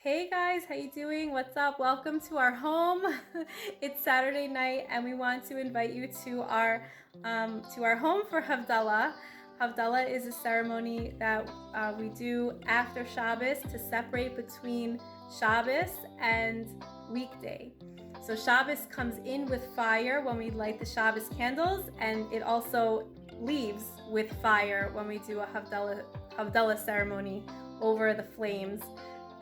Hey guys, how you doing? What's up? Welcome to our home. It's Saturday night and we want to invite you to our home for Havdallah. Havdallah is a ceremony that we do after Shabbos to separate between Shabbos and weekday. So Shabbos comes in with fire when we light the Shabbos candles, and it also leaves with fire when we do a Havdallah ceremony over the flames.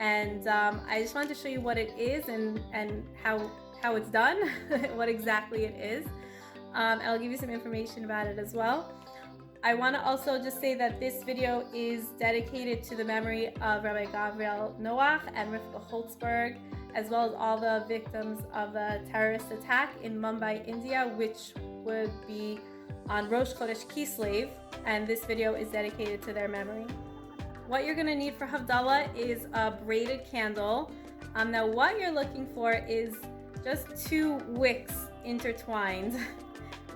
And I just wanted to show you what it is and how it's done, what exactly it is. I'll give you some information about it as well. I want to also just say that this video is dedicated to the memory of Rabbi Gavriel Noach and Rivka Holtzberg, as well as all the victims of the terrorist attack in Mumbai, India, which would be on Rosh Chodesh Kislev, and this video is dedicated to their memory. What you're gonna need for Havdallah is a braided candle. Now what you're looking for is just 2 wicks intertwined.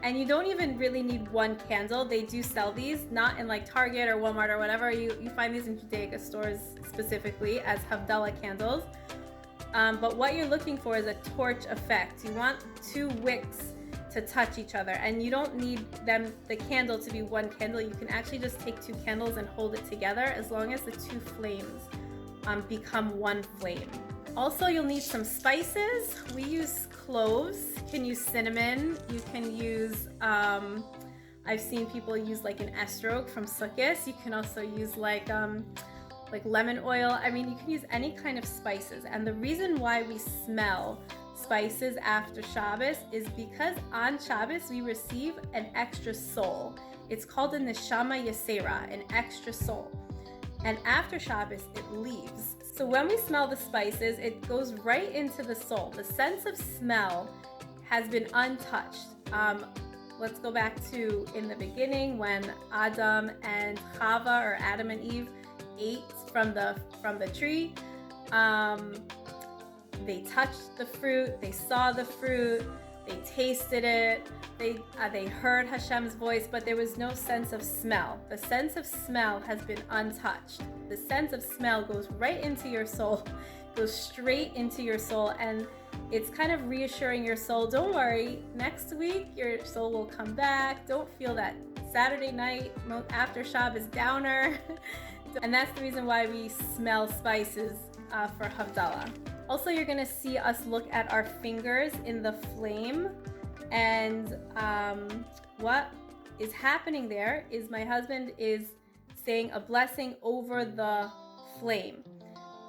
And you don't even really need 1 candle. They do sell these, not in like Target or Walmart or whatever. You find these in Judaic stores specifically as Havdallah candles. But what you're looking for is a torch effect. You want 2 wicks to touch each other, and you don't need the candle to be 1 candle. You can actually just take 2 candles and hold it together as long as the 2 flames become 1 flame. Also, you'll need some spices. We use cloves. You can use cinnamon. You can use I've seen people use like an estrog from Sukkot. You can also use like lemon oil. I mean, you can use any kind of spices. And the reason why we smell spices after Shabbos is because on Shabbos we receive an extra soul. It's called a neshama yasera, an extra soul. And after Shabbos it leaves. So when we smell the spices, it goes right into the soul. The sense of smell has been untouched. Let's go back to in the beginning when Adam and Chava, or Adam and Eve, ate from the tree. They touched the fruit, they saw the fruit, they tasted it, they heard Hashem's voice, but there was no sense of smell. The sense of smell has been untouched. The sense of smell goes right into your soul, goes straight into your soul, and it's kind of reassuring your soul, don't worry, next week your soul will come back. Don't feel that Saturday night after Shabbos downer. And that's the reason why we smell spices for Havdallah. Also, you're gonna see us look at our fingers in the flame, and what is happening there is my husband is saying a blessing over the flame.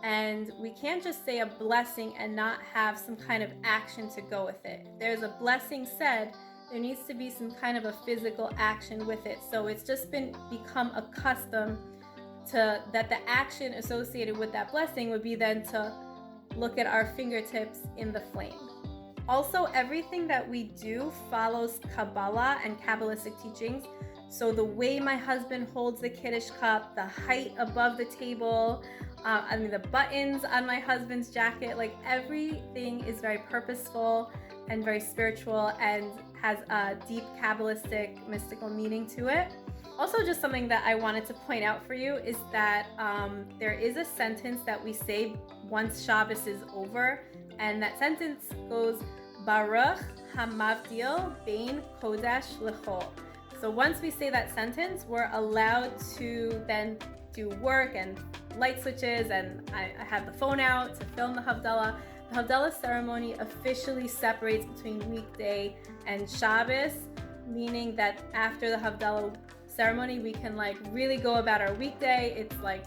And we can't just say a blessing and not have some kind of action to go with it. If there's a blessing said, there needs to be some kind of a physical action with it. So it's just become a custom to that the action associated with that blessing would be then to look at our fingertips in the flame. Also, everything that we do follows Kabbalah and Kabbalistic teachings. So the way my husband holds the Kiddush cup, the height above the table, the buttons on my husband's jacket, like everything is very purposeful and very spiritual and has a deep Kabbalistic mystical meaning to it. Also, just something that I wanted to point out for you is that there is a sentence that we say once Shabbos is over, and that sentence goes, Baruch hamavdil bein kodesh l'chol. So once we say that sentence, we're allowed to then do work and light switches, and I have the phone out to film the Havdallah. The Havdallah ceremony officially separates between weekday and Shabbos, meaning that after the Havdallah ceremony we can like really go about our weekday. It's like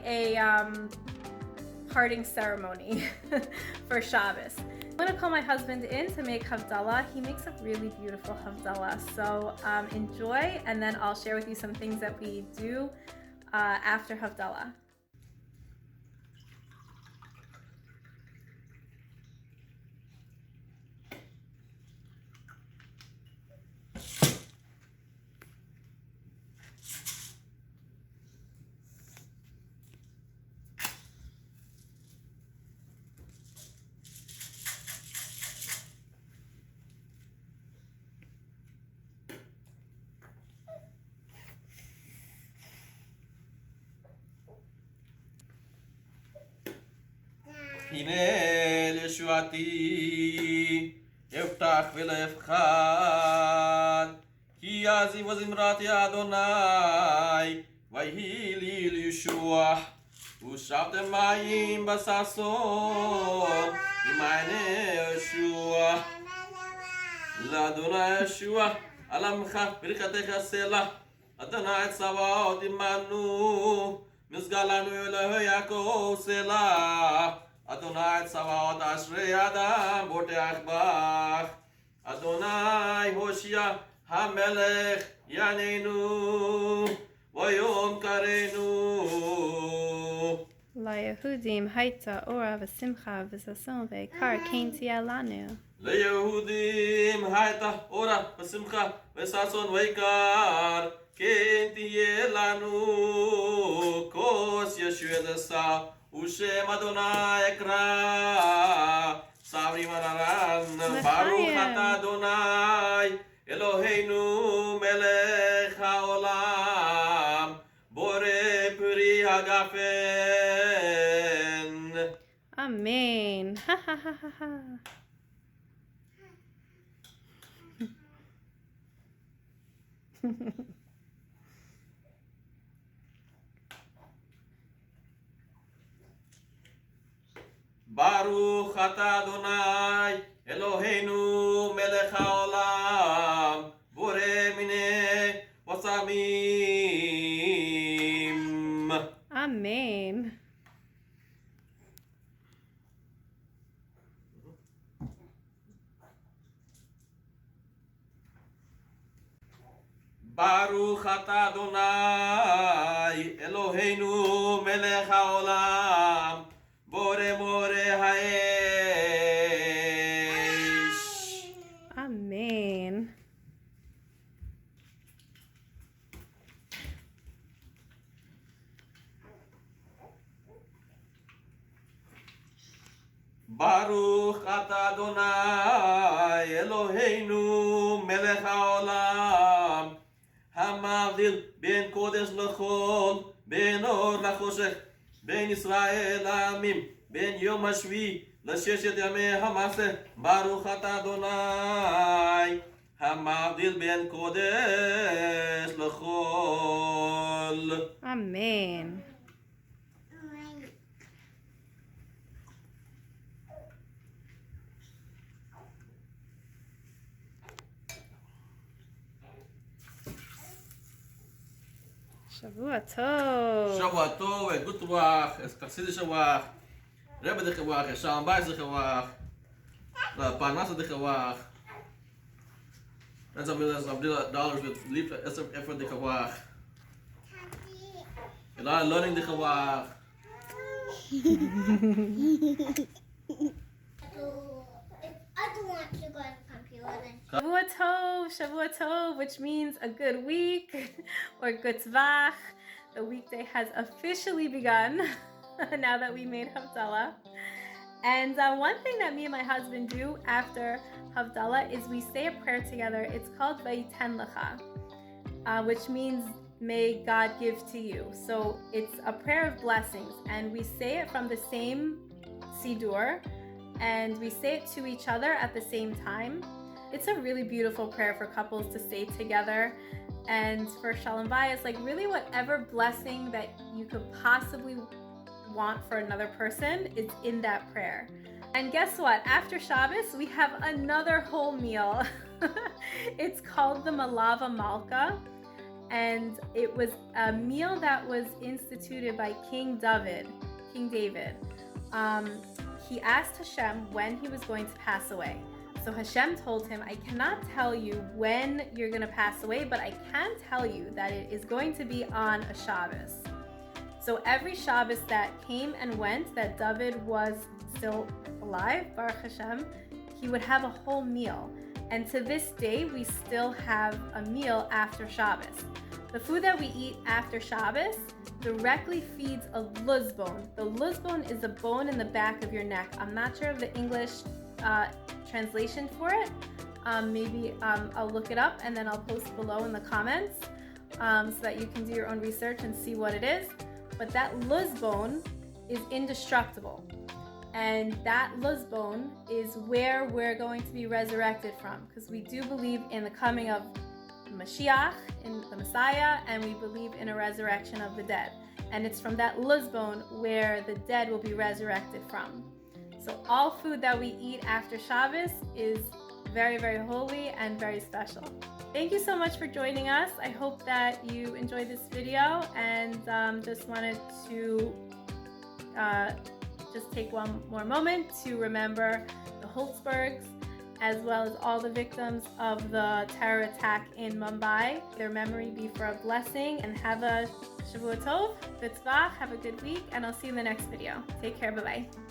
a parting ceremony for Shabbos. I'm gonna call my husband in to make Havdallah. He makes a really beautiful Havdallah, so enjoy, and then I'll share with you some things that we do after Havdallah. הנה לישועתי, אפתח ולא אפחד, כי עזיבו זמרתי אדוני, ויהי לי לישוע. ושבתם מים בששון, ממעייני ישוע. לאדוני ישוע, על עמך ברכתך סלע. אדוני צבאות עמנו, מסגלנו אלוהי יעקב סלע. אדוני צבאות אשרי אדם בוטח בך. אדוני הושיע המלך יעננו, ויום קראנו. ליהודים הייתה אורה ושמחה וששון ועיקר כן תהיה לנו. ליהודים הייתה אורה ושמחה וששון ועיקר כן תהיה לנו. כוס ישוע דסה ושם אדוני אקרא. סברי מררן ברוך אתה אדוני אלוהינו מלך העולם בורא פרי הגפן. אמן. ברוך אתה אדוני אלוהינו מלך העולם בורא מיני ושמים. אמן. ברוך אתה אדוני אלוהינו מלך העולם בורא מורה האש. אמן. ברוך אתה אדוני אלוהינו מלך העולם המבדיל בין קודש לחול, בין אור לחושך, בין ישראל לעמים, בין יום השביעי לששת ימי המעשה. ברוך אתה אדוני המבדיל בין קודש לחול. אמן. שבוע טוב. שבוע טוב, גוט וואך, es Hasidic וואך, רבי דיך וואך, שלום בייס דיך וואך, פרנס דיך וואך. That's $1 million with lief effort דיך וואך. A lot of learning דיך וואך. I don't want to go on the computer then. Shavua Tov, which means a good week or good tzvach. The weekday has officially begun now that we made Havdallah. And one thing that me and my husband do after Havdallah is we say a prayer together. It's called Vayiten Lecha, which means may God give to you. So it's a prayer of blessings, and we say it from the same Sidur, and we say it to each other at the same time. It's a really beautiful prayer for couples to say together, and for Shalom Bayis, like really whatever blessing that you could possibly want for another person is in that prayer. And guess what? After Shabbos, we have another whole meal. It's called the Malava Malka, and it was a meal that was instituted by King David. He asked Hashem when he was going to pass away. So Hashem told him, I cannot tell you when you're going to pass away, but I can tell you that it is going to be on a Shabbos. So every Shabbos that came and went, that David was still alive, Baruch Hashem, he would have a whole meal. And to this day, we still have a meal after Shabbos. The food that we eat after Shabbos directly feeds a luz bone. The luz bone is the bone in the back of your neck. I'm not sure of the English translation for it. Maybe I'll look it up and then I'll post below in the comments so that you can do your own research and see what it is. But that luz bone is indestructible. And that bone is where we're going to be resurrected from, because we do believe in the coming of Mashiach, in the Messiah, and we believe in a resurrection of the dead. And it's from that bone where the dead will be resurrected from. So all food that we eat after Shabbos is very, very holy and very special. Thank you so much for joining us. I hope that you enjoyed this video, and just wanted to just take one more moment to remember the Holtzbergs, as well as all the victims of the terror attack in Mumbai. Their memory be for a blessing, and have a Shavua Tov, B'tzvach, have a good week, and I'll see you in the next video. Take care, bye-bye.